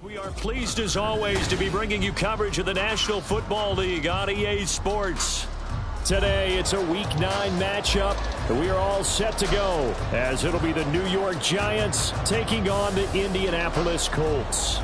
We are pleased as always to be bringing you coverage of the National Football League on EA Sports. Today it's a Week 9 matchup, and we are all set to go as it'll be the New York Giants taking on the Indianapolis Colts.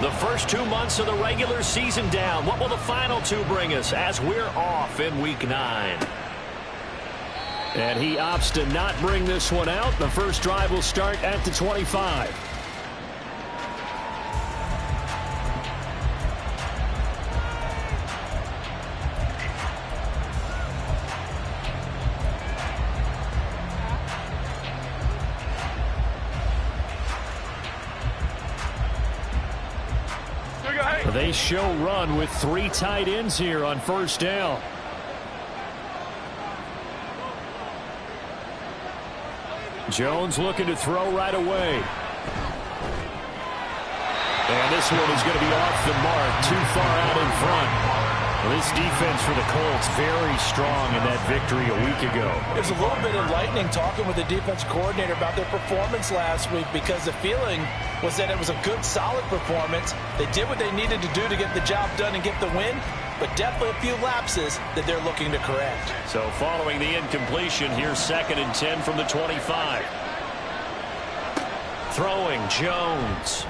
The first 2 months of the regular season down. What will the final two bring us as we're off in Week 9? And he opts to not bring this one out. The first drive will start at the 25. They show run with 3 tight ends here on first down. Jones looking to throw right away. And this one is going to be off the mark, too far out in front. Well, this defense for the Colts very strong in that victory a week ago. There's a little bit enlightening talking with the defense coordinator about their performance last week, because the feeling was that it was a good, solid performance. They did what they needed to do to get the job done and get the win, but definitely a few lapses that they're looking to correct. So following the incompletion, here's 2nd and 10 from the 25. Throwing, Jones.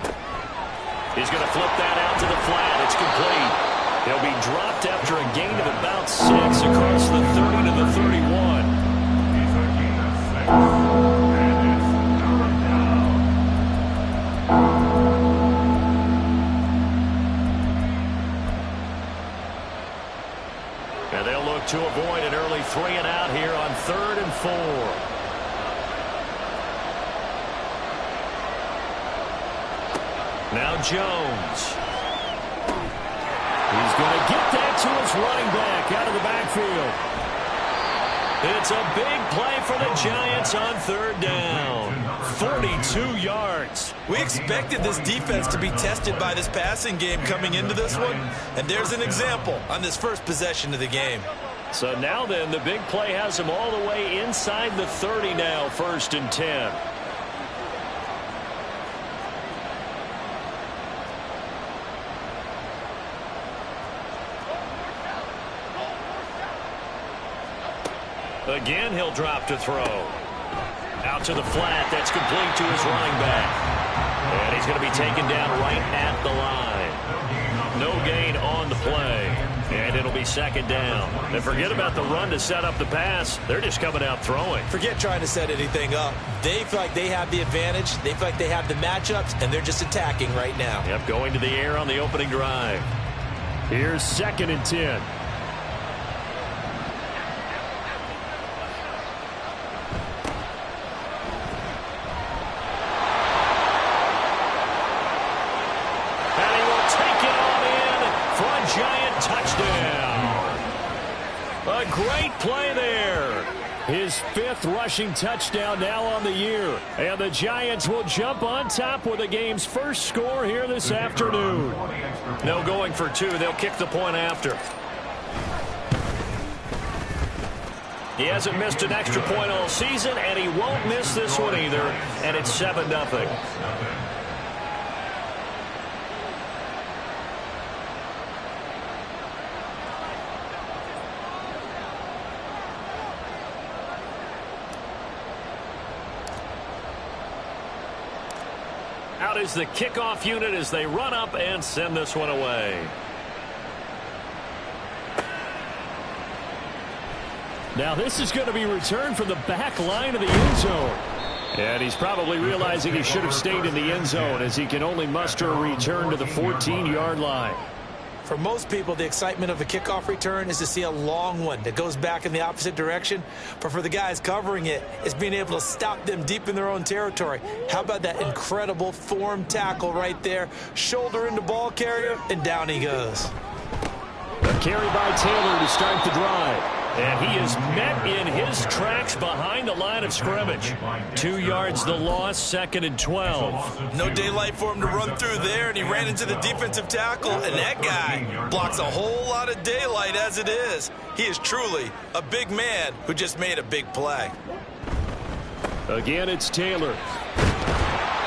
He's going to flip that out to the flat. It's complete. He'll be dropped after a gain of about 6 across the 30 to the 31. And they'll look to avoid an early 3 and out here on 3rd and 4. Now Jones. He's going to get that to his running back out of the backfield. It's a big play for the Giants on 3rd down. 42 yards. We expected this defense to be tested by this passing game coming into this one, and there's an example on this first possession of the game. So now then, the big play has him all the way inside the 30 now, 1st and 10. Again, he'll drop to throw. Out to the flat. That's complete to his running back. And he's going to be taken down right at the line. No gain on the play. And it'll be 2nd down. And forget about the run to set up the pass. They're just coming out throwing. Forget trying to set anything up. They feel like they have the advantage. They feel like they have the matchups, and they're just attacking right now. Yep, going to the air on the opening drive. Here's 2nd and 10. Giant touchdown. A great play there. His 5th rushing touchdown now on the year. And the Giants will jump on top with the game's first score here this afternoon. No going for 2. They'll kick the point after. He hasn't missed an extra point all season, and he won't miss this one either. And it's 7-0. Out is the kickoff unit as they run up and send this one away. Now this is going to be returned from the back line of the end zone. And he's probably realizing he should have stayed in the end zone as he can only muster a return to the 14-yard line. For most people, the excitement of a kickoff return is to see a long one that goes back in the opposite direction. But for the guys covering it, it's being able to stop them deep in their own territory. How about that incredible form tackle right there? Shoulder in the ball carrier, and down he goes. A carry by Taylor to start the drive. And he is met in his tracks behind the line of scrimmage. 2 yards the loss, 2nd and 12. No daylight for him to run through there, and he ran into the defensive tackle, and that guy blocks a whole lot of daylight as it is. He is truly a big man who just made a big play. Again, it's Taylor.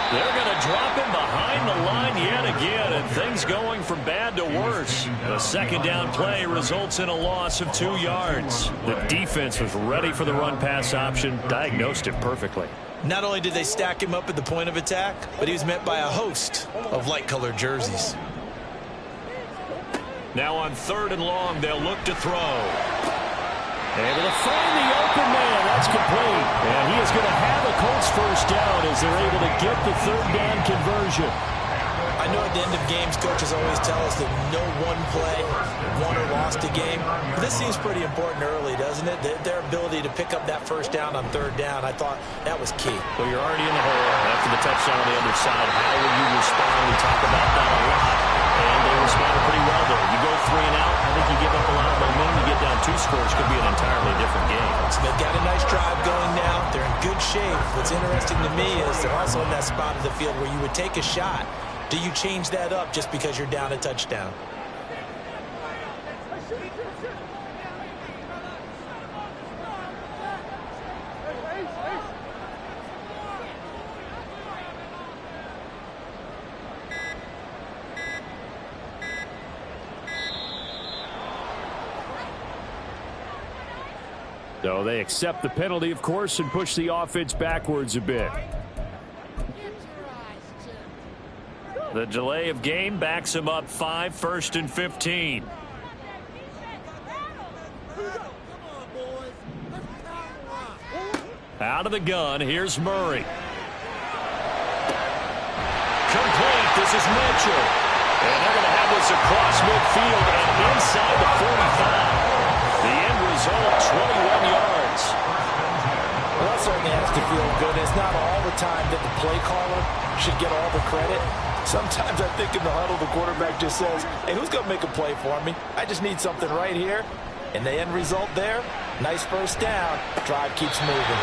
They're going to drop him behind the line yet again, and things going from bad to worse. The second down play results in a loss of 2 yards. The defense was ready for the run-pass option, diagnosed it perfectly. Not only did they stack him up at the point of attack, but he was met by a host of light-colored jerseys. Now on 3rd and long, they'll look to throw. Able to find the open man. That's complete. And he is going to have a Colts first down as they're able to get the 3rd down conversion. I know at the end of games, coaches always tell us that no one play won or lost a game. But this seems pretty important early, doesn't it? Their ability to pick up that first down on 3rd down, I thought that was key. Well, you're already in the hole after the touchdown on the other side. How will you respond? We talk about that a lot. And they responded pretty well there. You go 3 and out, I think you give up a lot of momentum. You get down 2 scores, could be an entirely different game. So they've got a nice drive going now. They're in good shape. What's interesting to me is they're also in that spot of the field where you would take a shot. Do you change that up just because you're down a touchdown? So they accept the penalty, of course, and push the offense backwards a bit. The delay of game backs him up 5, 1st and 15. Out of the gun, here's Murray. Complete, this is Mitchell. And they're going to have this across midfield and inside the 45. The end result, 21 yards. Well, that certainly has to feel good. It's not all the time that the play caller should get all the credit. Sometimes I think in the huddle, the quarterback just says, hey, who's going to make a play for me? I just need something right here. And the end result there, nice first down. Drive keeps moving.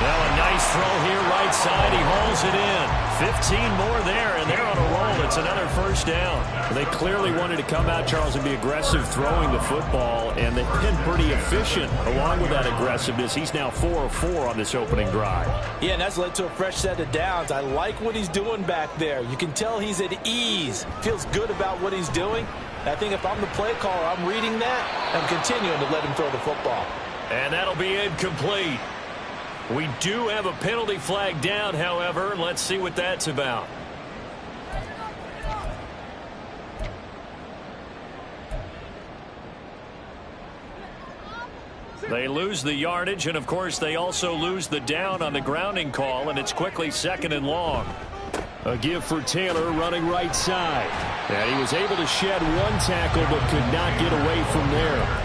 Well, a nice throw here right side. He hauls it in. 15 more there, and they're on a roll. It's another first down. They clearly wanted to come out, Charles, and be aggressive throwing the football, and they've been pretty efficient along with that aggressiveness. He's now 4 of 4 on this opening drive. Yeah, and that's led to a fresh set of downs. I like what he's doing back there. You can tell he's at ease. Feels good about what he's doing. I think if I'm the play caller, I'm reading that and continuing to let him throw the football. And that'll be incomplete. We do have a penalty flag down, however. Let's see what that's about. They lose the yardage, and of course they also lose the down on the grounding call, and it's quickly 2nd and long. A give for Taylor running right side. And he was able to shed 1 tackle but could not get away from there.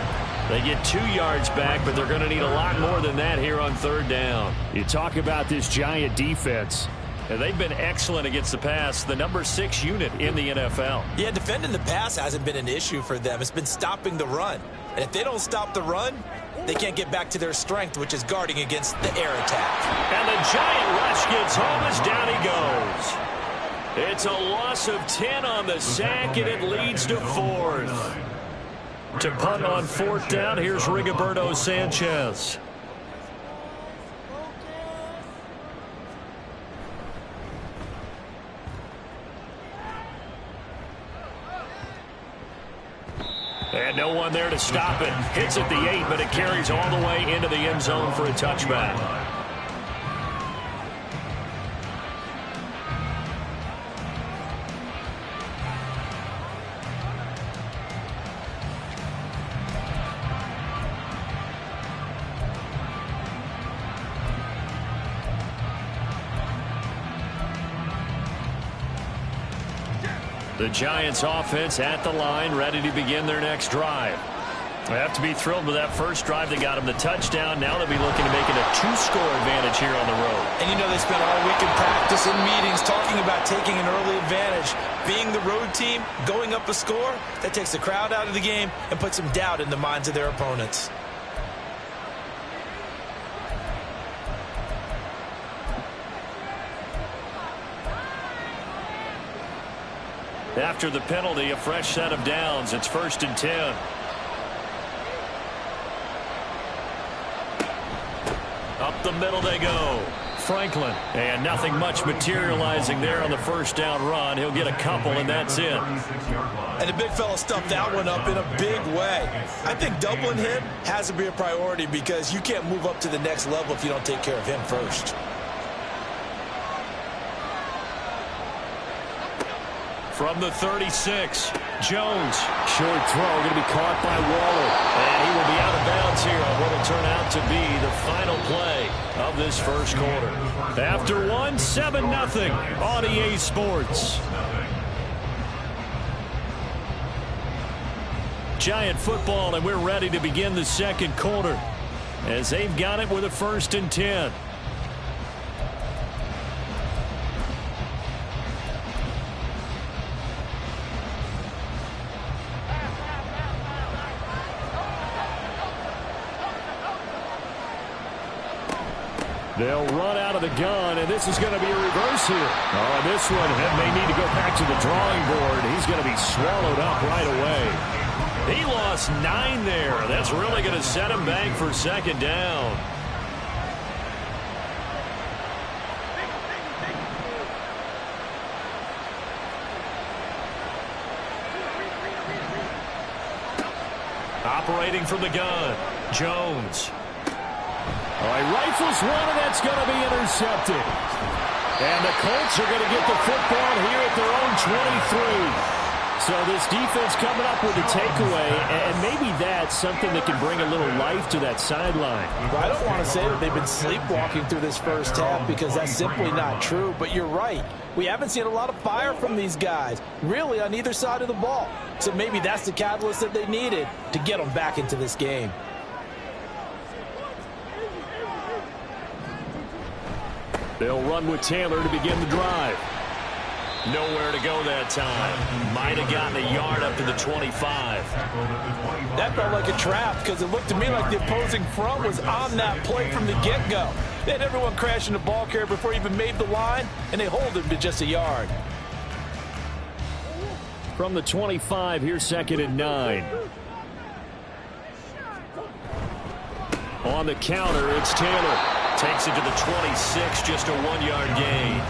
They get 2 yards back, but they're going to need a lot more than that here on 3rd down. You talk about this giant defense, and they've been excellent against the pass, the number 6 unit in the NFL. Yeah, defending the pass hasn't been an issue for them. It's been stopping the run. And if they don't stop the run, they can't get back to their strength, which is guarding against the air attack. And the giant rush gets home as down he goes. It's a loss of 10 on the sack, and it leads to 4th. To punt on 4th down, here's Rigoberto Sanchez. And no one there to stop it. Hits at the 8, but it carries all the way into the end zone for a touchback. The Giants offense at the line, ready to begin their next drive. They have to be thrilled with that first drive. They got them the touchdown. Now they'll be looking to make it a 2-score advantage here on the road. And you know they spent all week in practice and meetings talking about taking an early advantage. Being the road team, going up a score, that takes the crowd out of the game and puts some doubt in the minds of their opponents. After the penalty, a fresh set of downs. It's 1st and 10. Up the middle they go. Franklin. And nothing much materializing there on the first down run. He'll get a couple, and that's it. And the big fella stuffed that one up in a big way. I think doubling him has to be a priority because you can't move up to the next level if you don't take care of him first. From the 36, Jones. Short throw, going to be caught by Waller. And he will be out of bounds here on what will turn out to be the final play of this first quarter. After one, 7-0 on EA Sports. Giant football, and we're ready to begin the second quarter as they've got it with a 1st and 10. They'll run out of the gun, and this is going to be a reverse here. Oh, this one may need to go back to the drawing board. He's going to be swallowed up right away. He lost 9 there. That's really going to set him back for 2nd down. Operating from the gun, Jones. Oh, he rifles one, and that's going to be intercepted. And the Colts are going to get the football here at their own 23. So this defense coming up with a takeaway, and maybe that's something that can bring a little life to that sideline. Well, I don't want to say that they've been sleepwalking through this first half because that's simply not true, but you're right. We haven't seen a lot of fire from these guys, really, on either side of the ball. So maybe that's the catalyst that they needed to get them back into this game. They'll run with Taylor to begin the drive. Nowhere to go that time. Might have gotten a yard up to the 25. That felt like a trap because it looked to me like the opposing front was on that play from the get-go. They had everyone crashing the ball carrier before he even made the line, and they hold him to just a yard. From the 25, here's 2nd and 9. On the counter, it's Taylor. Takes it to the 26, just a 1-yard gain.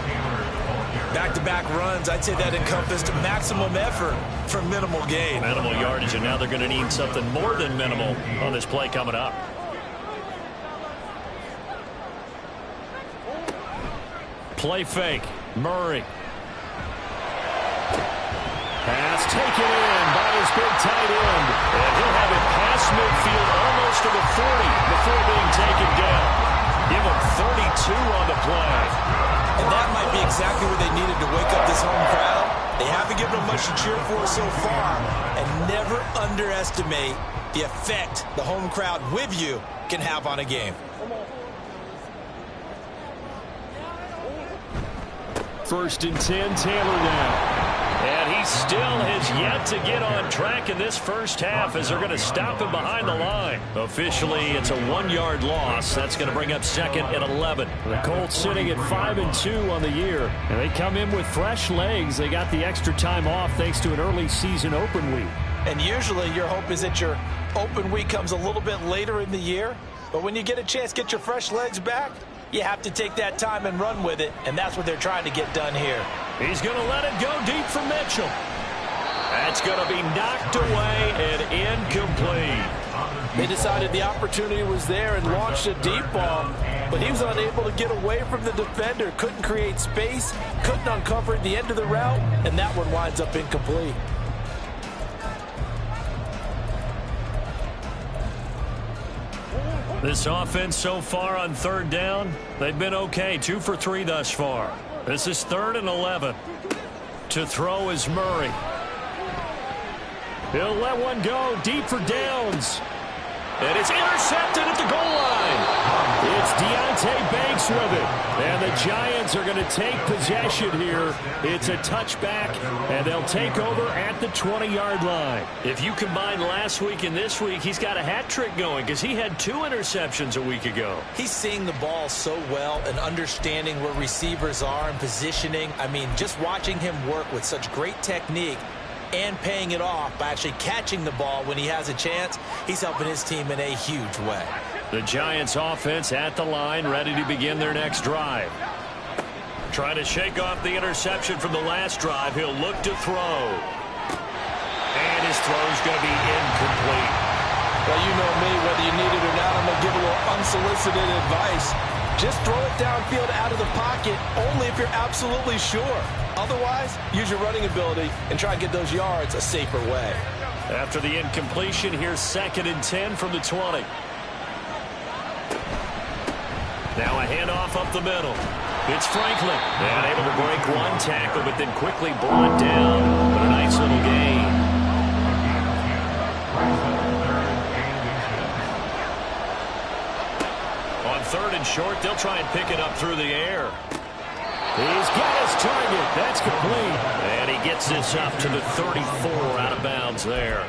Back-to-back runs, I'd say that encompassed maximum effort for minimal gain. Minimal yardage, and now they're going to need something more than minimal on this play coming up. Play fake, Murray. Pass taken in by his big tight end. And he'll have it past midfield almost to the 40 before being taken down. Give him 32 on the play. And that might be exactly what they needed to wake up this home crowd. They haven't given them much to cheer for so far. And never underestimate the effect the home crowd with you can have on a game. 1st and 10, Taylor now. And he still has yet to get on track in this first half as they're going to stop him behind the line. Officially, it's a 1-yard loss. That's going to bring up 2nd and 11. The Colts sitting at 5-2 on the year. And they come in with fresh legs. They got the extra time off thanks to an early season open week. And usually your hope is that your open week comes a little bit later in the year. But when you get a chance to get your fresh legs back, you have to take that time and run with it, and that's what they're trying to get done here. He's going to let it go deep for Mitchell. That's going to be knocked away and incomplete. They decided the opportunity was there and launched a deep ball, but he was unable to get away from the defender, couldn't create space, couldn't uncover the end of the route, and that one winds up incomplete. This offense so far on 3rd down, they've been okay. 2 for 3 thus far. This is 3rd and 11. To throw is Murray. He'll let one go deep for Downs. And it's intercepted at the goal line. It's Deonte Banks with it. And the Giants are going to take possession here. It's a touchback, and they'll take over at the 20-yard line. If you combine last week and this week, he's got a hat trick going because he had 2 interceptions a week ago. He's seeing the ball so well and understanding where receivers are and positioning. I mean, just watching him work with such great technique and paying it off by actually catching the ball when he has a chance, he's helping his team in a huge way. The Giants offense at the line, ready to begin their next drive. Trying to shake off the interception from the last drive. He'll look to throw. And his throw's going to be incomplete. Well, you know me, whether you need it or not, I'm going to give a little unsolicited advice. Just throw it downfield out of the pocket, only if you're absolutely sure. Otherwise, use your running ability and try and get those yards a safer way. After the incompletion, here's 2nd and 10 from the 20. Now a handoff up the middle. It's Franklin. And able to break one tackle, but then quickly brought down. But a nice little gain. On 3rd and short, they'll try and pick it up through the air. He's got his target. That's complete. And he gets this up to the 34, out of bounds there.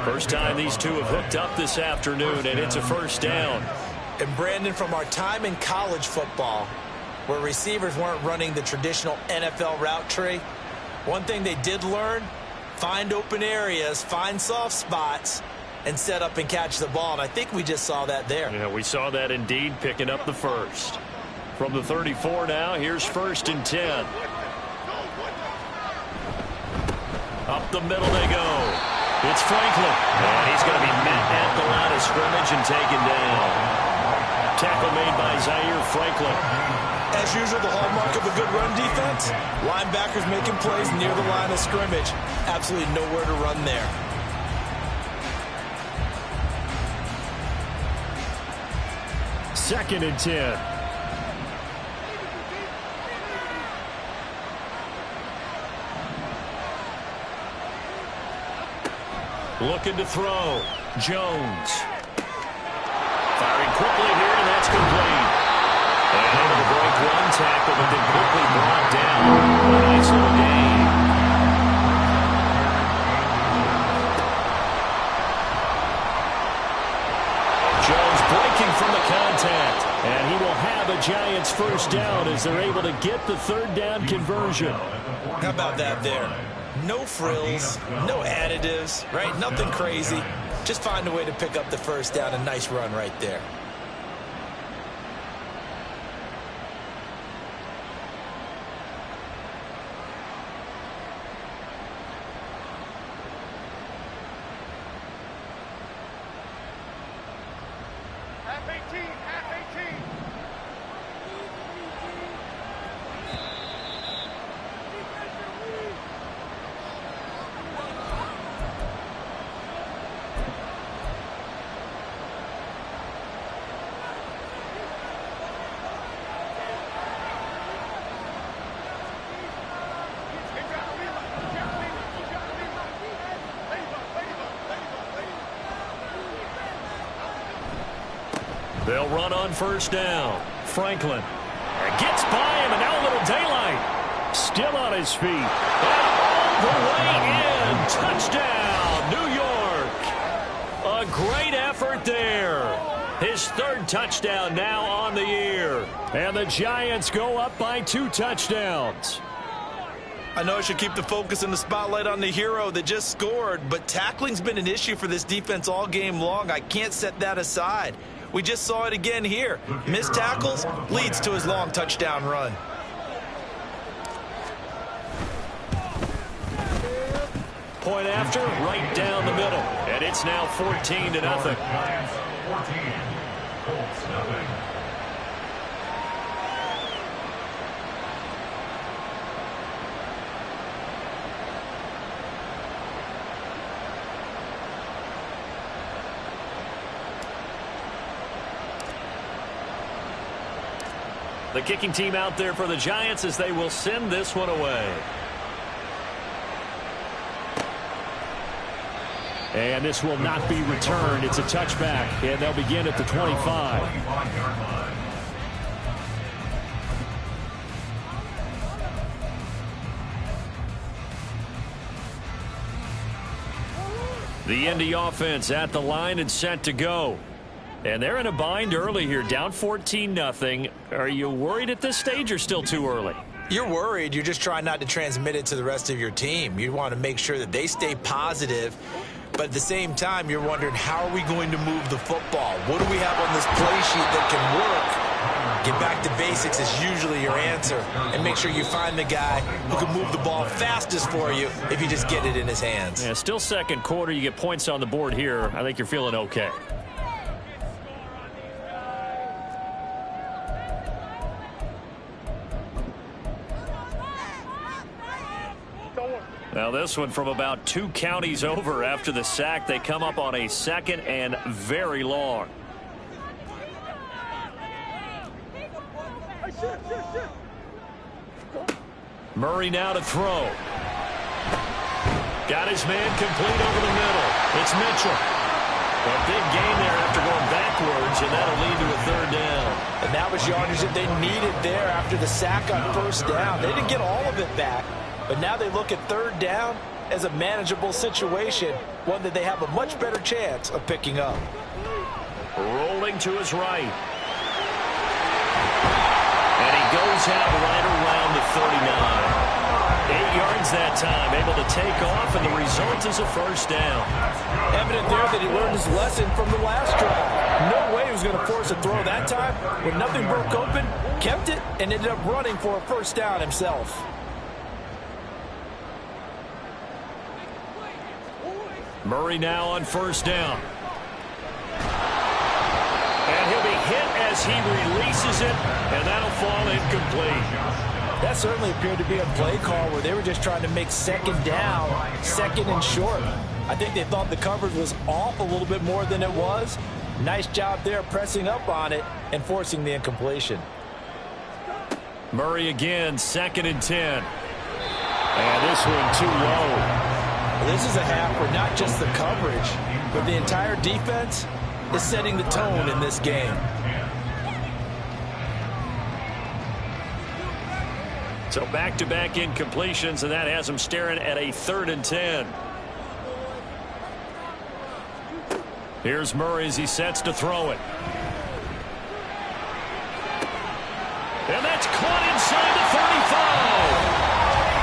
First time these two have hooked up this afternoon, and it's a first down. And Brandon, from our time in college football, where receivers weren't running the traditional NFL route tree, one thing they did learn, find open areas, find soft spots, and set up and catch the ball. And I think we just saw that there. Yeah, we saw that indeed, picking up the first. From the 34 now, here's 1st and 10. Up the middle they go. It's Franklin. And he's going to be met at the line of scrimmage and taken down. Tackle made by Zaire Franklin. As usual, the hallmark of a good run defense, linebackers making plays near the line of scrimmage. Absolutely nowhere to run there. Second and 10. Looking to throw. Jones. Firing quickly here, and that's complete. And able to break one tackle, but then quickly brought down. A nice little gain. Jones breaking from the contact. And he will have a Giants first down as they're able to get the 3rd down conversion. How about that there? No frills, no additives, right? Nothing crazy. Just find a way to pick up the first down. A nice run right there. They'll run on first down. Franklin gets by him, and now a little daylight. Still on his feet. And all the way in. Touchdown, New York. A great effort there. His 3rd touchdown now on the year. And the Giants go up by 2 touchdowns. I know I should keep the focus and the spotlight on the hero that just scored, but tackling's been an issue for this defense all game long. I can't set that aside. We just saw it again here. Missed tackles leads to his long touchdown run. Point after, right down the middle. And it's now 14-0. The kicking team out there for the Giants as they will send this one away. And this will not be returned. It's a touchback, and they'll begin at the 25. The Indy offense at the line and set to go. And they're in a bind early here, down 14-0. Are you worried at this stage or still too early? You're worried. You're just trying not to transmit it to the rest of your team. You want to make sure that they stay positive. But at the same time, you're wondering, how are we going to move the football? What do we have on this play sheet that can work? Get back to basics is usually your answer. And make sure you find the guy who can move the ball fastest for you if you just get it in his hands. Yeah, still second quarter. You get points on the board here. I think you're feeling okay. Now this one from about 2 counties over after the sack. They come up on a 2nd and very long. Murray now to throw. Got his man complete over the middle. It's Mitchell. A big gain there after going backwards, and that'll lead to a 3rd down. And that was yardage that they needed there after the sack on 1st down. They didn't get all of it back. But now they look at 3rd down as a manageable situation, one that they have a much better chance of picking up. Rolling to his right. And he goes out right around the 39. 8 yards that time, able to take off, and the result is a 1st down. Evident there that he learned his lesson from the last drive. No way he was going to force a throw that time. When nothing broke open, kept it, and ended up running for a 1st down himself. Murray now on 1st down. And he'll be hit as he releases it, and that'll fall incomplete. That certainly appeared to be a play call where they were just trying to make 2nd down, 2nd and short. I think they thought the coverage was off a little bit more than it was. Nice job there pressing up on it and forcing the incompletion. Murray again, 2nd and 10. And this one too low. This is a half where not just the coverage, but the entire defense is setting the tone in this game. So back-to-back incompletions, and that has them staring at a 3rd and 10. Here's Murray as he sets to throw it. And that's caught inside the 35.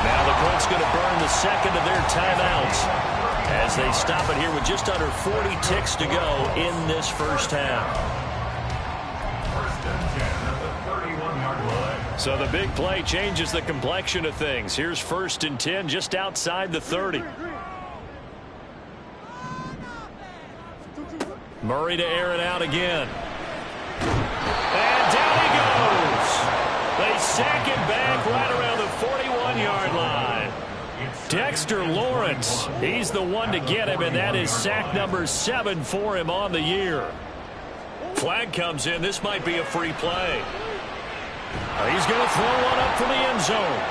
Now the Colts going to burn the 2nd of their timeouts as they stop it here with just under 40 ticks to go in this 1st half. So the big play changes the complexion of things. Here's 1st and 10 just outside the 30. Murray to air it out again. And down he goes. They sack it back right around the 41-yard line. Dexter Lawrence, he's the one to get him, and that is sack number 7 for him on the year. Flag comes in. This might be a free play. He's going to throw one up for the end zone.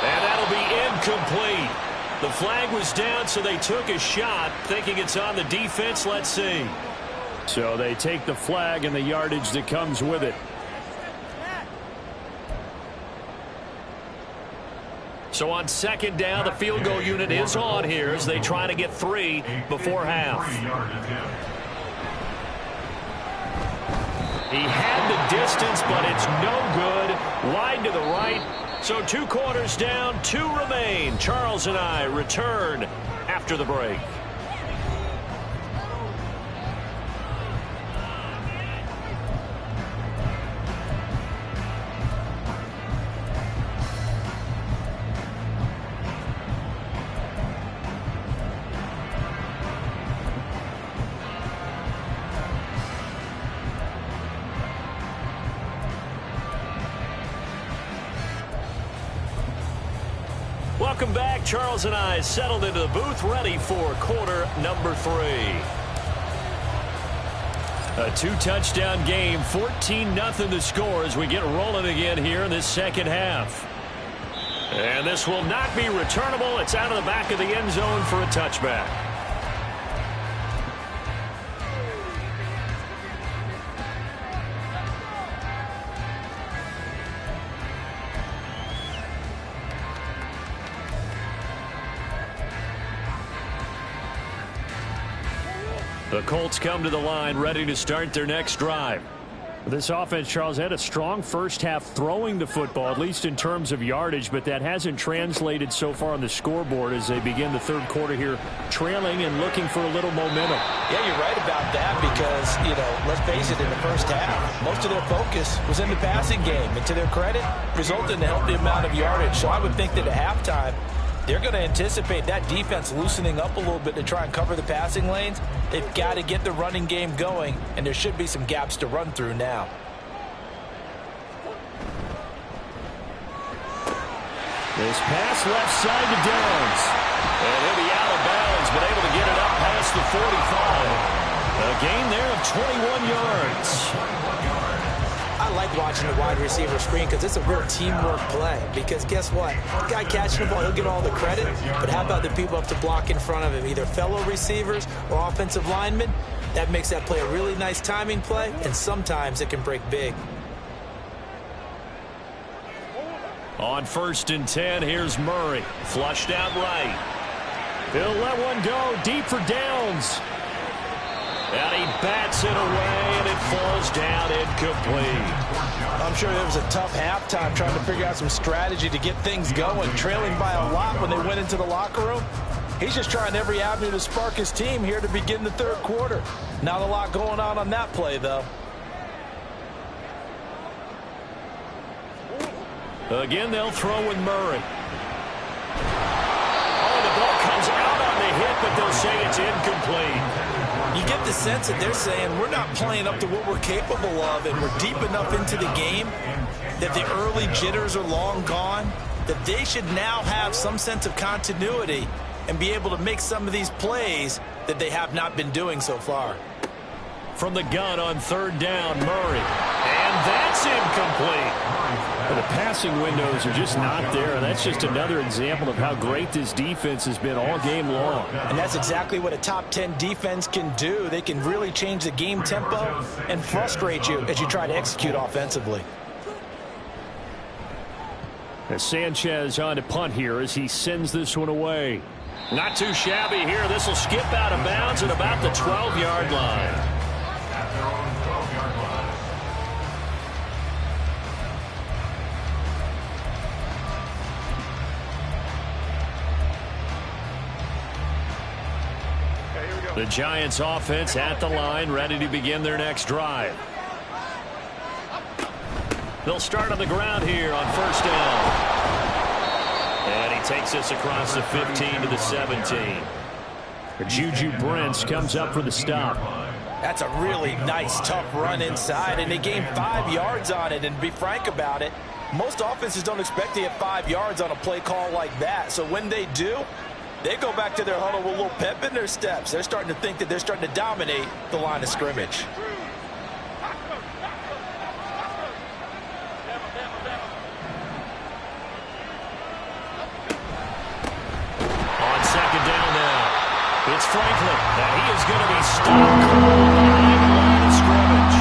And that'll be incomplete. The flag was down, so they took a shot, thinking it's on the defense. Let's see. So they take the flag and the yardage that comes with it. So on 2nd down, the field goal unit is on here as they try to get 3 before half. He had the distance, but it's no good. Wide to the right. So 2 quarters down, 2 remain. Charles and I return after the break. Welcome back. Charles and I settled into the booth, ready for quarter number 3. A 2-touchdown game, 14-0 the score as we get rolling again here in this 2nd half. And this will not be returnable. It's out of the back of the end zone for a touchback. The Colts come to the line ready to start their next drive. This offense, Charles, had a strong first half throwing the football, at least in terms of yardage, but that hasn't translated so far on the scoreboard as they begin the third quarter here, trailing and looking for a little momentum. Yeah, you're right about that because, let's face it, in the first half, most of their focus was in the passing game. And to their credit, resulted in a healthy amount of yardage. So I would think that at halftime, they're going to anticipate that defense loosening up a little bit to try and cover the passing lanes. They've got to get the running game going, and there should be some gaps to run through now. This pass left side to Downs. And he'll be out of bounds, but able to get it up past the 45. A gain there of 21 yards. I like watching the wide receiver screen because it's a real teamwork play. Because guess what? The guy catching the ball, he'll get all the credit. But how about the people up to block in front of him, either fellow receivers or offensive linemen? That makes that play a really nice timing play, and sometimes it can break big. On 1st and 10, here's Murray. Flushed out right. He'll let one go deep for Downs. And he bats it away, and it falls down incomplete. I'm sure there was a tough halftime trying to figure out some strategy to get things going, trailing by a lot when they went into the locker room. He's just trying every avenue to spark his team here to begin the third quarter. Not a lot going on that play, though. Again, they'll throw with Murray. Oh, the ball comes out on the hit, but they'll say it's incomplete. You get the sense that they're saying we're not playing up to what we're capable of, and we're deep enough into the game that the early jitters are long gone, that they should now have some sense of continuity and be able to make some of these plays that they have not been doing so far. From the gun on 3rd down, Murray. And that's incomplete. Well, the passing windows are just not there. That's just another example of how great this defense has been all game long. And that's exactly what a top 10 defense can do. They can really change the game tempo and frustrate you as you try to execute offensively. As Sanchez on to punt here as he sends this one away. Not too shabby here. This will skip out of bounds at about the 12-yard line. The Giants offense at the line, ready to begin their next drive. They'll start on the ground here on 1st down. And he takes this across the 15 to the 17. Juju Brents comes up for the stop. That's a really nice, tough run inside, and they gained 5 yards on it. And to be frank about it, most offenses don't expect to get 5 yards on a play call like that. So when they do, they go back to their huddle with a little pep in their steps. They're starting to think that they're starting to dominate the line of scrimmage. On 2nd down now, it's Franklin. And he is going to be stopped behind the line of scrimmage.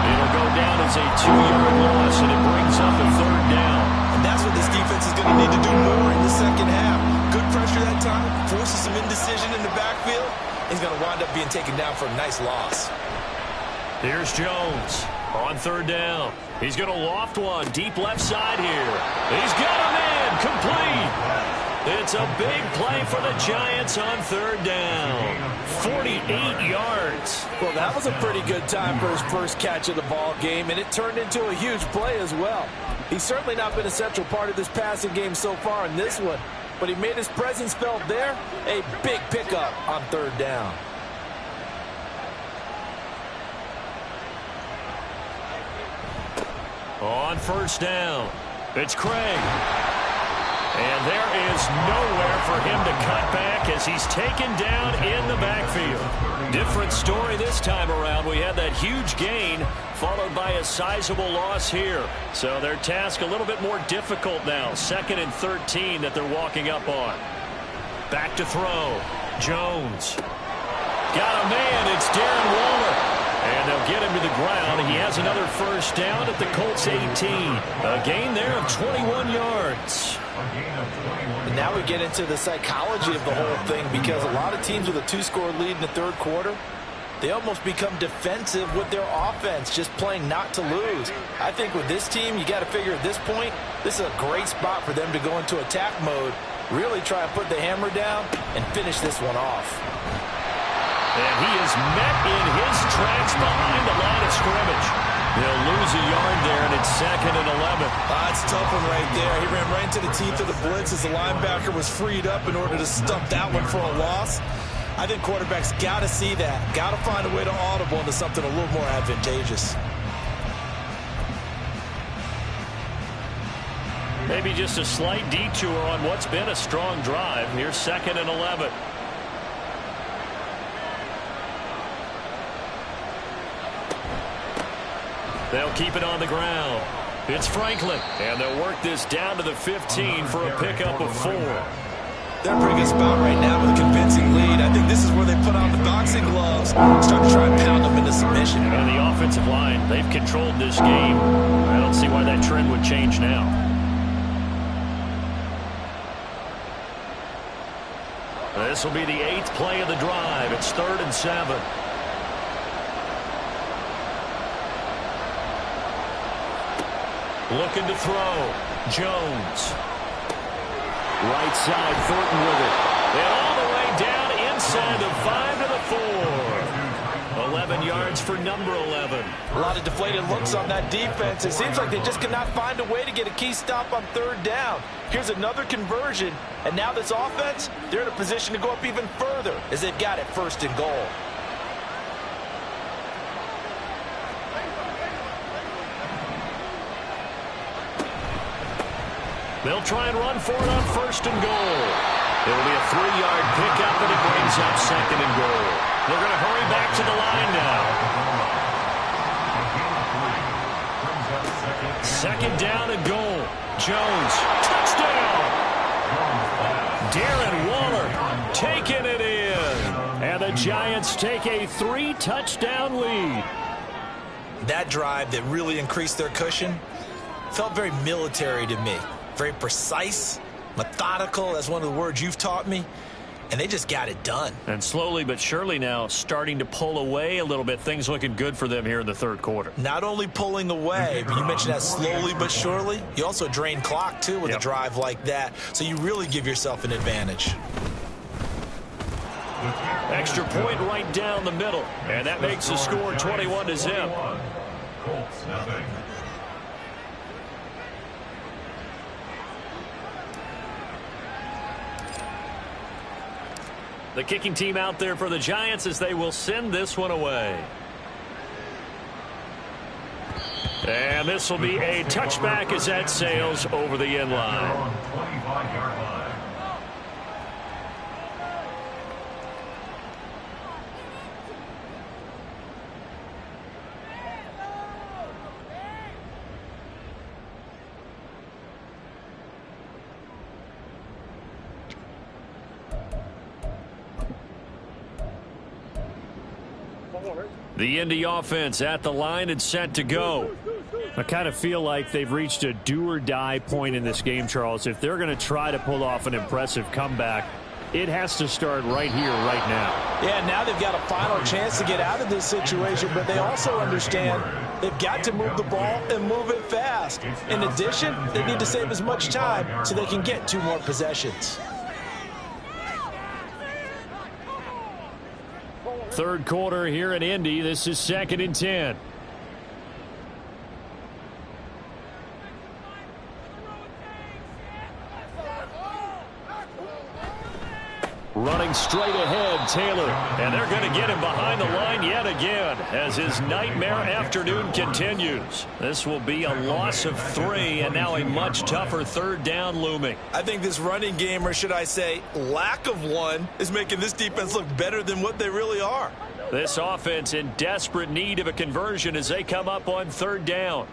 It'll go down as a 2-yard loss, and it brings up a 3rd down. And that's what this defense is going to need to do more in the second half. Good pressure that time, forces some indecision in the backfield. He's going to wind up being taken down for a nice loss. Here's Jones on 3rd down. He's going to loft one deep left side here. He's got a man complete. It's a big play for the Giants on 3rd down. 48 yards. Well, that was a pretty good time for his first catch of the ball game, and it turned into a huge play as well. He's certainly not been a central part of this passing game so far in this one, but he made his presence felt there. A big pickup on 3rd down. On 1st down, it's Craig. And there is nowhere for him to cut back as he's taken down in the backfield. Different story this time around. We had that huge gain followed by a sizable loss here. So their task a little bit more difficult now. 2nd and 13 that they're walking up on. Back to throw. Jones. Got a man. It's Darren Waller. And they'll get him to the ground. He has another 1st down at the Colts 18. A gain there of 21 yards. And now we get into the psychology of the whole thing, because a lot of teams with a 2-score lead in the 3rd quarter, they almost become defensive with their offense, just playing not to lose. I think with this team, you got to figure at this point, this is a great spot for them to go into attack mode, really try and put the hammer down and finish this one off. And he is met in his tracks behind the line of scrimmage. They'll lose a yard there, and it's 2nd and 11. That's a tough one right there. He ran right into the teeth of the blitz as the linebacker was freed up in order to stump that one for a loss. I think quarterbacks got to see that. Got to find a way to audible into something a little more advantageous. Maybe just a slight detour on what's been a strong drive. Here's 2nd and 11. They'll keep it on the ground. It's Franklin, and they'll work this down to the 15 for a pickup of 4. They're in a pretty good spot right now with a convincing lead. I think this is where they put on the boxing gloves, start to try and pound them into submission. And the offensive line, they've controlled this game. I don't see why that trend would change now. This will be the 8th play of the drive. It's 3rd and 7. Looking to throw. Jones. Right side, Thornton with it. And all the way down inside the 5 to the 4. 11 yards for number 11. A lot of deflated looks on that defense. It seems like they just cannot find a way to get a key stop on 3rd down. Here's another conversion, and now this offense, they're in a position to go up even further as they've got it 1st and goal. They'll try and run for it on 1st and goal. It'll be a 3-yard pickup, and it brings up 2nd and goal. They're going to hurry back to the line now. 2nd down and goal. Jones, touchdown! Darren Waller taking it in. And the Giants take a 3-touchdown lead. That drive that really increased their cushion felt very military to me. Very precise, methodical. That's one of the words you've taught me. And they just got it done. And slowly but surely now starting to pull away a little bit. Things looking good for them here in the 3rd quarter. Not only pulling away, but you mentioned that slowly but surely. You also drain clock, too, with a drive like that. So you really give yourself an advantage. Extra point right down the middle. And that makes the score 21-0. The kicking team out there for the Giants as they will send this one away. And this will be a touchback as that sails over the end line. The Indy offense at the line and set to go. I kind of feel like they've reached a do-or-die point in this game, Charles. If they're going to try to pull off an impressive comeback, it has to start right here, right now. Yeah, now they've got a final chance to get out of this situation, but they also understand they've got to move the ball and move it fast. In addition, they need to save as much time so they can get 2 more possessions. 3rd quarter here in Indy. This is 2nd and 10. Running straight ahead, Taylor. And they're going to get him behind the line yet again as his nightmare afternoon continues. This will be a loss of 3 and now a much tougher 3rd down looming. I think this running game, or should I say lack of one, is making this defense look better than what they really are. This offense in desperate need of a conversion as they come up on 3rd down.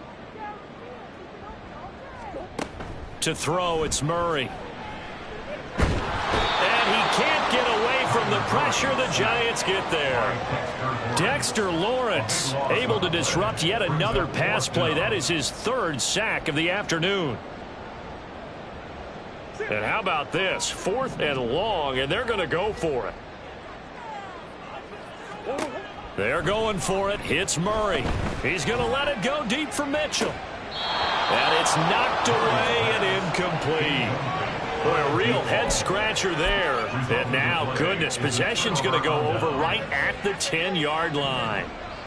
To throw, it's Murray. And he can't get away from the pressure. The Giants get there. Dexter Lawrence able to disrupt yet another pass play. That is his 3rd sack of the afternoon. And how about this? 4th and long, and they're going to go for it. They're going for it. Hits Murray. He's going to let it go deep for Mitchell. And it's knocked away and incomplete. Boy, a real head-scratcher there. And now, goodness, possession's going to go over right at the 10-yard line.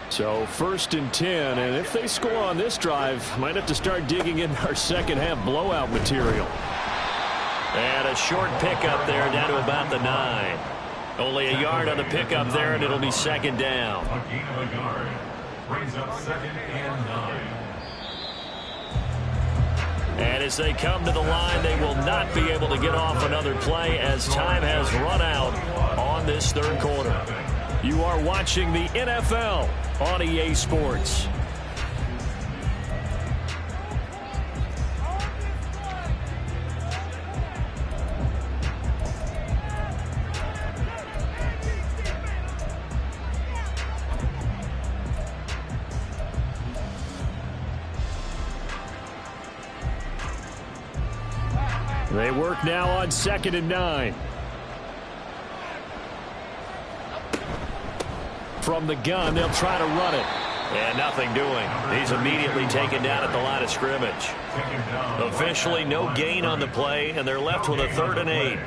So 1st and 10, and if they score on this drive, might have to start digging in our second-half blowout material. And a short pickup there down to about the 9. Only a yard on the pickup there, and it'll be 2nd down. A gain of a yard brings up 2nd and 9. And as they come to the line, they will not be able to get off another play as time has run out on this 3rd quarter. You are watching the NFL on EA Sports. They work now on 2nd and 9. From the gun, they'll try to run it. And nothing doing. He's immediately taken down at the line of scrimmage. Officially no gain on the play, and they're left with a 3rd and 8.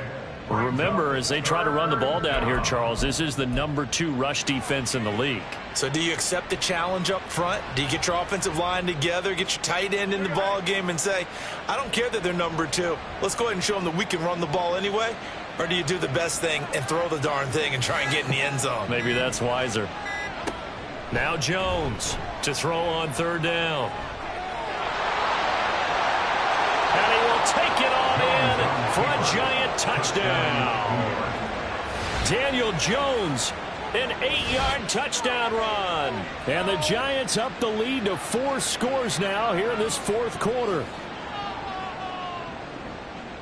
Remember, as they try to run the ball down here, Charles, this is the number 2 rush defense in the league. So do you accept the challenge up front? Do you get your offensive line together, get your tight end in the ball game and say, I don't care that they're number 2. Let's go ahead and show them that we can run the ball anyway? Or do you do the best thing and throw the darn thing and try and get in the end zone? Maybe that's wiser. Now Jones to throw on 3rd down. And he will take it on in for a giant touchdown. Daniel Jones, an 8-yard touchdown run. And the Giants up the lead to 4 scores now here in this 4th quarter.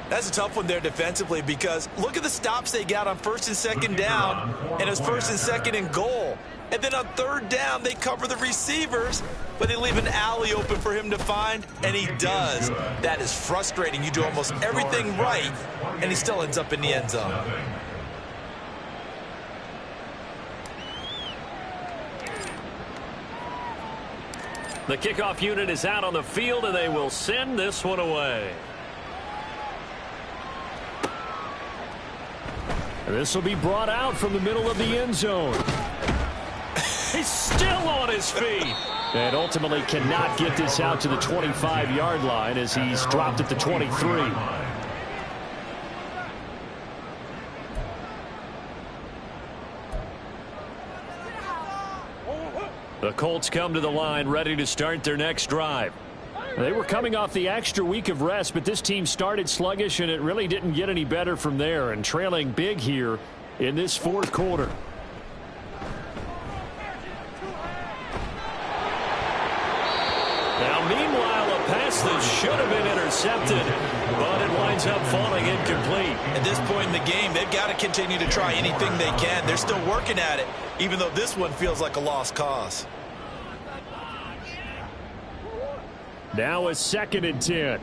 That's a tough one there defensively because look at the stops they got on 1st and 2nd down, and it was 1st and 2nd and goal. And then on 3rd down, they cover the receivers, but they leave an alley open for him to find, and he does. That is frustrating. You do almost everything right, and he still ends up in the end zone. The kickoff unit is out on the field, and they will send this one away. This will be brought out from the middle of the end zone. He's still on his feet. And ultimately cannot get this out to the 25-yard line as he's dropped at the 23. The Colts come to the line ready to start their next drive. They were coming off the extra week of rest, but this team started sluggish, and it really didn't get any better from there, and trailing big here in this 4th quarter. Now, meanwhile, a pass that should have been intercepted, but it winds up falling incomplete. At this point in the game, they've got to continue to try anything they can. They're still working at it, even though this one feels like a lost cause. Now a 2nd and 10.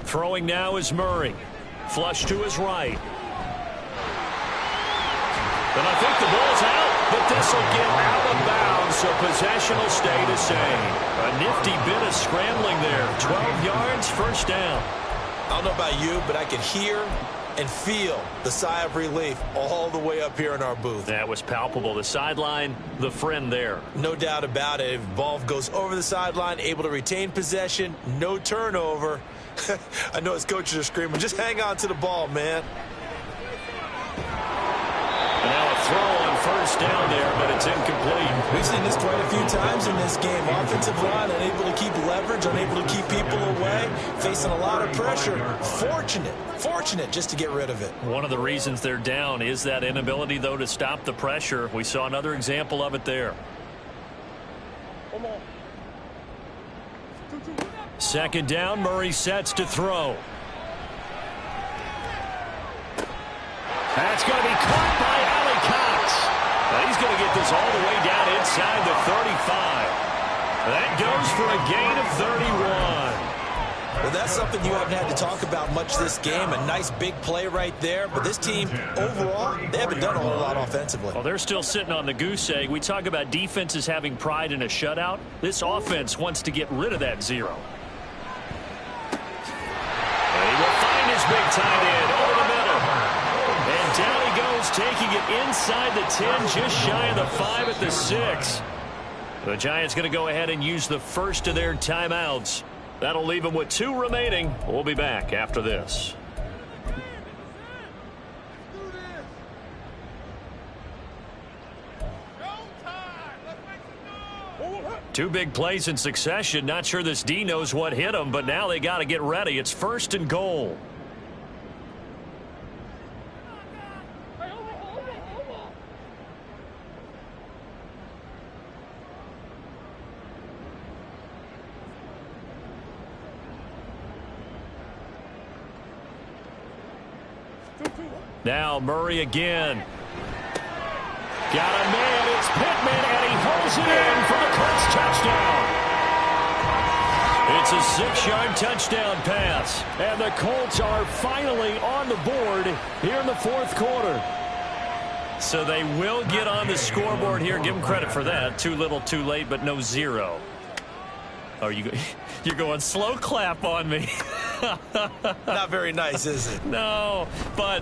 Throwing now is Murray. Flush to his right. And I think the ball's out, but this will get out of bounds, so possession will stay the same. A nifty bit of scrambling there. 12 yards, 1st down. I don't know about you, but I can hear and feel the sigh of relief all the way up here in our booth. That was palpable. The sideline, the friend there. No doubt about it. If the ball goes over the sideline, able to retain possession, no turnover. I know his coaches are screaming, just hang on to the ball, man. And now a throw on 1st down there, but it's incomplete. We've seen this quite a few times in this game. Offensive line unable to keep leverage, unable to keep people away, facing a lot of pressure. Fortunate just to get rid of it. One of the reasons they're down is that inability, though, to stop the pressure. We saw another example of it there. 2nd down, Murray sets to throw. That's going to be caught by Ali Cox. Now he's going to get this all the way down inside the 35. That goes for a gain of 31. Well, that's something you haven't had to talk about much this game. A nice big play right there. But this team, overall, they haven't done a whole lot offensively. Well, they're still sitting on the goose egg. We talk about defenses having pride in a shutout. This offense wants to get rid of that 0. And he will find his big tight end over the middle. And down he goes, taking it inside the 10, just shy of the 5 at the 6. The Giants going to go ahead and use the first of their timeouts. That'll leave them with 2 remaining. We'll be back after this. Two big plays in succession. Not sure this D knows what hit him, but now they got to get ready. It's 1st and goal. Now Murray again. Got a man. It's Pittman, and he holds it in for the Colts touchdown. It's a 6-yard touchdown pass. And the Colts are finally on the board here in the 4th quarter. So they will get on the scoreboard here. Give them credit for that. Too little, too late, but no 0. Oh, you're going slow clap on me. Not very nice, is it? No, but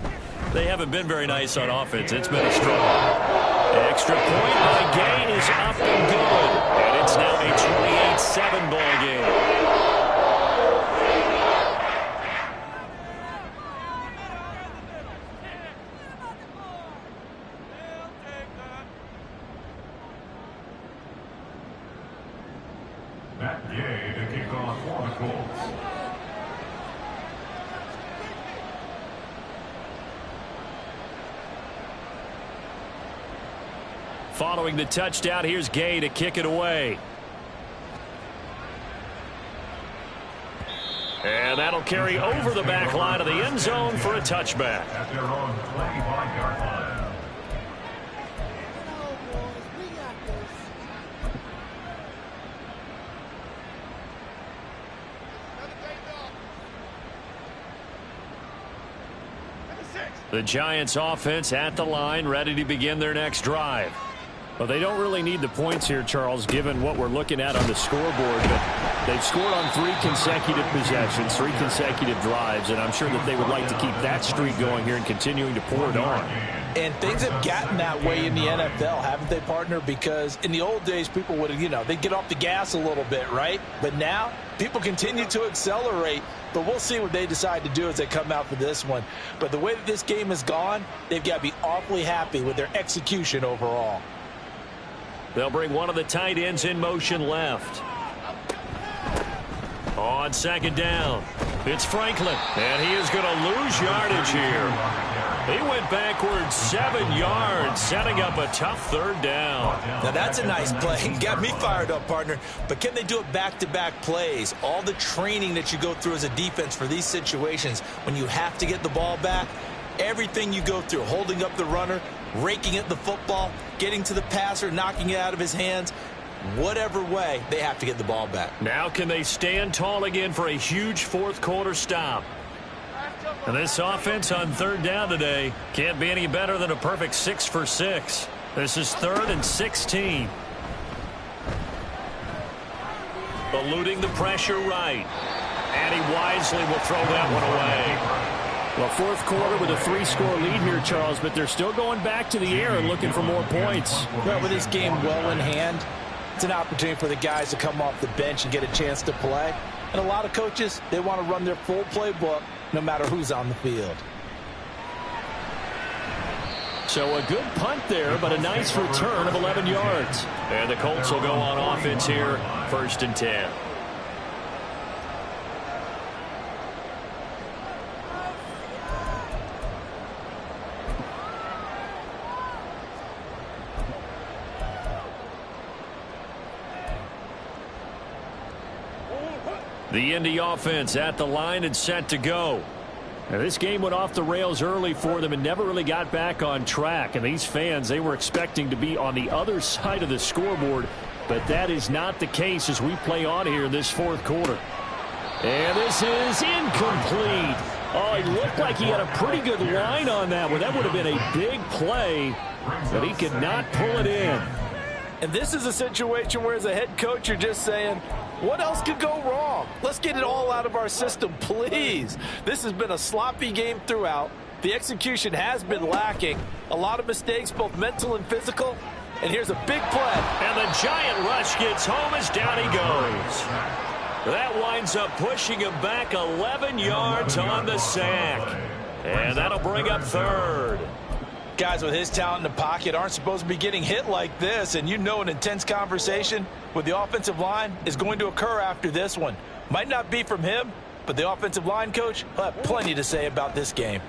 they haven't been very nice on offense. It's been a struggle. Extra point by Gain is up and good. And it's now a 28-7 ball game. Matt Gay to kick off for the Colts. Following the touchdown, here's Gay to kick it away. And that'll carry over the back line of the end zone for a touchback. At their own 25-yard line. The Giants offense at the line, ready to begin their next drive. Well, they don't really need the points here, Charles, given what we're looking at on the scoreboard. But they've scored on 3 consecutive possessions, 3 consecutive drives, and I'm sure that they would like to keep that streak going here and continuing to pour it on. And things have gotten that way in the NFL, haven't they, partner? Because in the old days, people would, they'd get off the gas a little bit, right? But now, people continue to accelerate. But we'll see what they decide to do as they come out for this one. But the way that this game has gone, they've got to be awfully happy with their execution overall. They'll bring one of the tight ends in motion left. On 2nd down, it's Franklin. And he is going to lose yardage here. He went backwards 7 yards, setting up a tough 3rd down. Now, that's a nice play. Got me fired up, partner. But can they do it back-to-back plays? All the training that you go through as a defense for these situations, when you have to get the ball back, everything you go through, holding up the runner, raking at the football, getting to the passer, knocking it out of his hands, whatever way, they have to get the ball back. Now can they stand tall again for a huge 4th quarter stop? And this offense on 3rd down today can't be any better than a perfect 6 for 6. This is 3rd and 16. Eluding the pressure right. And he wisely will throw that one away. Well, 4th quarter with a 3-score lead here, Charles, but they're still going back to the air and looking for more points. Well, with this game well in hand, it's an opportunity for the guys to come off the bench and get a chance to play. And a lot of coaches, they want to run their full playbook no matter who's on the field. So a good punt there, but a nice return of 11 yards. And the Colts will go on offense here, 1st and 10. The Indy offense at the line and set to go. Now, this game went off the rails early for them and never really got back on track. And these fans, they were expecting to be on the other side of the scoreboard. But that is not the case as we play on here in this 4th quarter. And this is incomplete. Oh, he looked like he had a pretty good line on that one. That would have been a big play, but he could not pull it in. And this is a situation where as a head coach, you're just saying, what else could go wrong? Let's get it all out of our system, please. This has been a sloppy game throughout. The execution has been lacking. A lot of mistakes, both mental and physical. And here's a big play. And the giant rush gets home as down he goes. That winds up pushing him back 11 yards on the sack. And that'll bring up third. Guys with his talent in the pocket aren't supposed to be getting hit like this, and you know an intense conversation with the offensive line is going to occur after this one. Might not be from him, but the offensive line coach will have plenty to say about this game.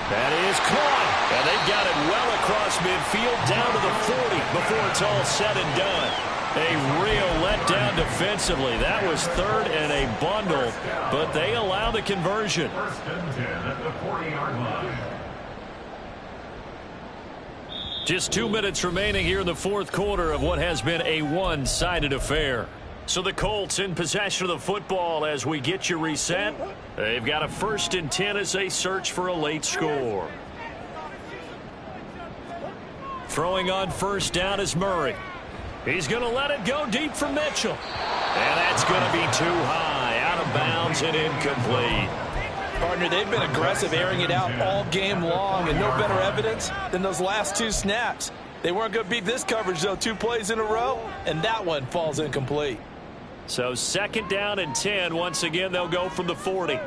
That is caught, and they've got it well across midfield down to the 40 before it's all said and done. A real letdown defensively. That was third and a bundle, but they allow the conversion. First and 10 at the 40-yard line. Just 2 minutes remaining here in the fourth quarter of what has been a one-sided affair. So the Colts in possession of the football as we get you reset. They've got a 1st and 10 as they search for a late score. Throwing on first down is Murray. He's going to let it go deep for Mitchell. And that's going to be too high, out of bounds and incomplete. Partner, they've been aggressive, airing it out all game long, and no better evidence than those last 2 snaps. They weren't going to beat this coverage, though, 2 plays in a row, and that one falls incomplete. So 2nd down and 10. Once again, they'll go from the 40.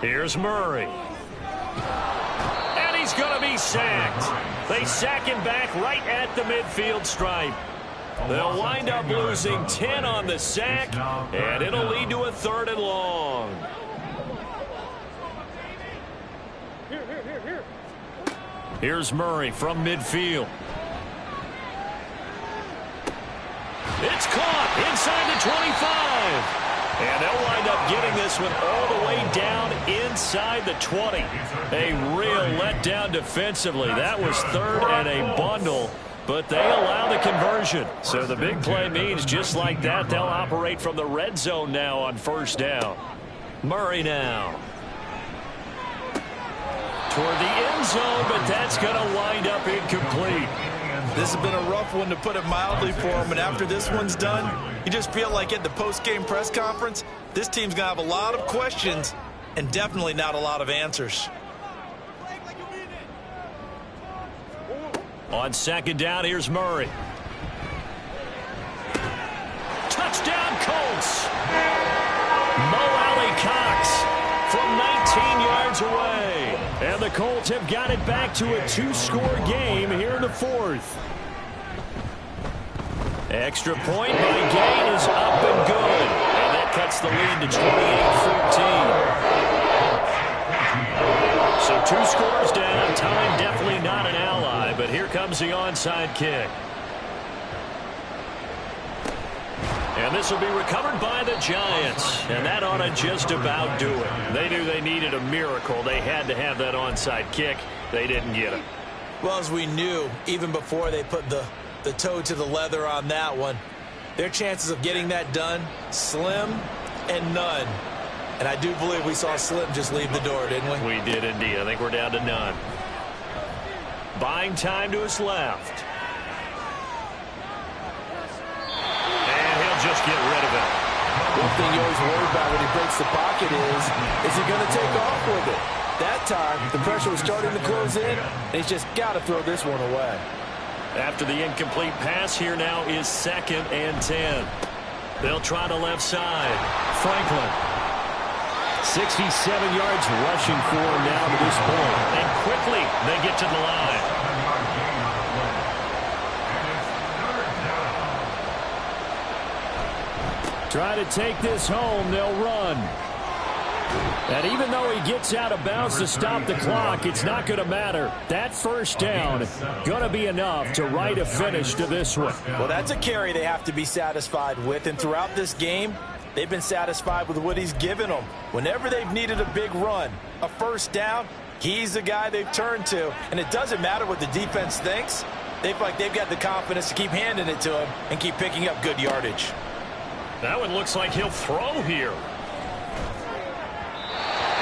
Here's Murray. And he's going to be sacked. They sack him back right at the midfield stripe. They'll wind up losing 10 on the sack, and it'll lead to a 3rd and long. Here's Murray from midfield. It's caught inside the 25. And they'll wind up getting this one all the way down inside the 20. A real letdown defensively. That was 3rd and a bundle, but they allow the conversion. So the big play means just like that, they'll operate from the red zone now on 1st down. Murray now. Toward the end zone, but that's going to wind up incomplete. This has been a rough one, to put it mildly, for him. And after this one's done, you just feel like at the post-game press conference, this team's going to have a lot of questions and definitely not a lot of answers. On 2nd down, here's Murray. Touchdown, Colts. Mo Alley-Cox from 19 yards away. And the Colts have got it back to a 2-score game here in the 4th. Extra point by Gain is up and good. And that cuts the lead to 28-14. So 2 scores down. Time definitely not an ally, but here comes the onside kick. And this will be recovered by the Giants. And that ought to just about do it. They knew they needed a miracle. They had to have that onside kick. They didn't get it. Well, as we knew, even before they put the toe to the leather on that one, their chances of getting that done, slim and none. And I do believe we saw Slim just leave the door, didn't we? We did indeed. I think we're down to none. Buying time to his left. Just get rid of it. One thing you always worry about when he breaks the pocket is he going to take off with it? That time, the pressure was starting to close in, and he's just got to throw this one away. After the incomplete pass, here now is 2nd and 10. They'll try the left side. Franklin. 67 yards rushing for him now to this point. And quickly, they get to the line. Try to take this home, they'll run. And even though he gets out of bounds to stop the clock, it's not going to matter. That 1st down going to be enough to write a finish to this one. Well, that's a carry they have to be satisfied with. And throughout this game, they've been satisfied with what he's given them. Whenever they've needed a big run, a 1st down, he's the guy they've turned to. And it doesn't matter what the defense thinks. they feel like they've got the confidence to keep handing it to him and keep picking up good yardage. That one looks like he'll throw here.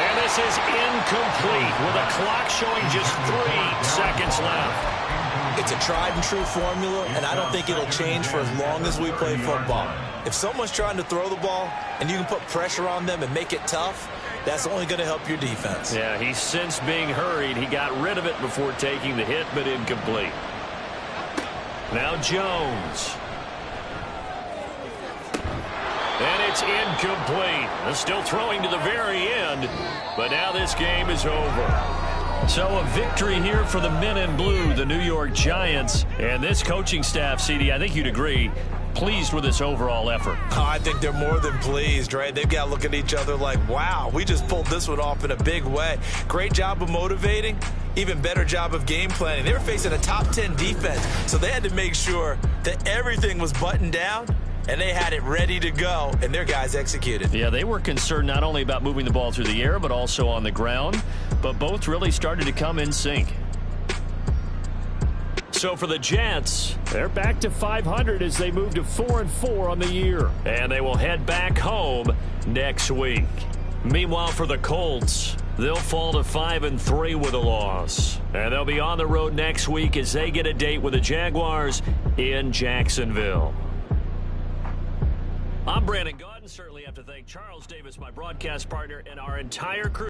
And this is incomplete with a clock showing just 3 seconds left. It's a tried and true formula, and I don't think it'll change for as long as we play football. If someone's trying to throw the ball and you can put pressure on them and make it tough, that's only going to help your defense. Yeah, he's since being hurried. He got rid of it before taking the hit, but incomplete. Now Jones. And it's incomplete. They're still throwing to the very end, but now this game is over. So a victory here for the men in blue, the New York Giants. And this coaching staff, CD, I think you'd agree, pleased with this overall effort. Oh, I think they're more than pleased, right? They've got to look at each other like, wow, we just pulled this one off in a big way. Great job of motivating, even better job of game planning. They were facing a top 10 defense, so they had to make sure that everything was buttoned down, and they had it ready to go, and their guys executed. Yeah, they were concerned not only about moving the ball through the air, but also on the ground, but both really started to come in sync. So for the Jets, they're back to 500 as they move to 4-4 on the year. And they will head back home next week. Meanwhile, for the Colts, they'll fall to 5-3 with a loss. And they'll be on the road next week as they get a date with the Jaguars in Jacksonville. I'm Brandon Gaudin. Certainly have to thank Charles Davis, my broadcast partner, and our entire crew.